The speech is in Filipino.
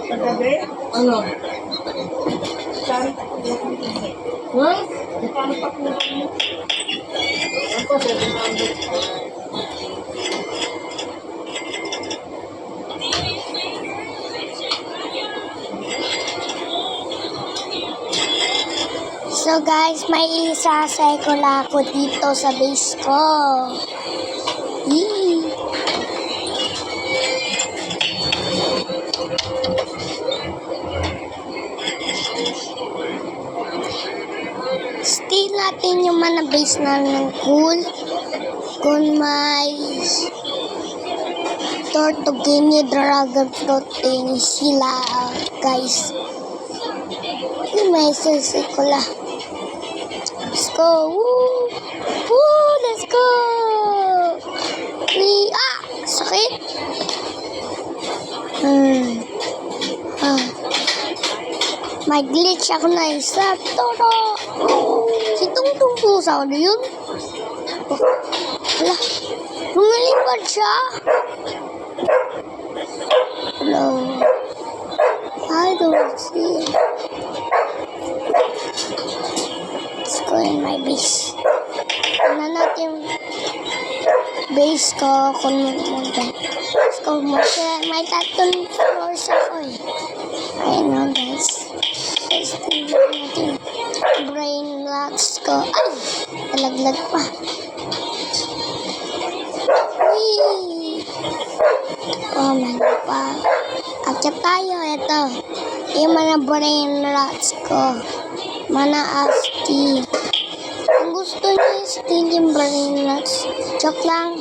Pagkabi? Ano? Saan? Ha? Paano pa po? Ako, 700. So guys, may isa-cycle ako dito sa base ko. Yee! Steal natin yung mana base na ng cool. Kung may Tortuguini Dragon Protein sila, guys. May isa-cycle lang. Let's go! Woo! Woo! Let's go! Sakit! May glitch ako na isa. Toro! Si Tungtung Pusa, ano yun? Wala. Lumilipad siya. Hello. I don't see it. Let's go in my base. Tignan natin base ko kung let's go. May tatlong floors ako eh. Ayan o guys. Let's tignan natin brain lots ko. Ay! Talaglag pa. Whee! Oh, meron pa. Accept tayo. Ito. Yung mga brain lots ko. Mana asti. Kung gusto niyo steal yung brain lots, joke lang.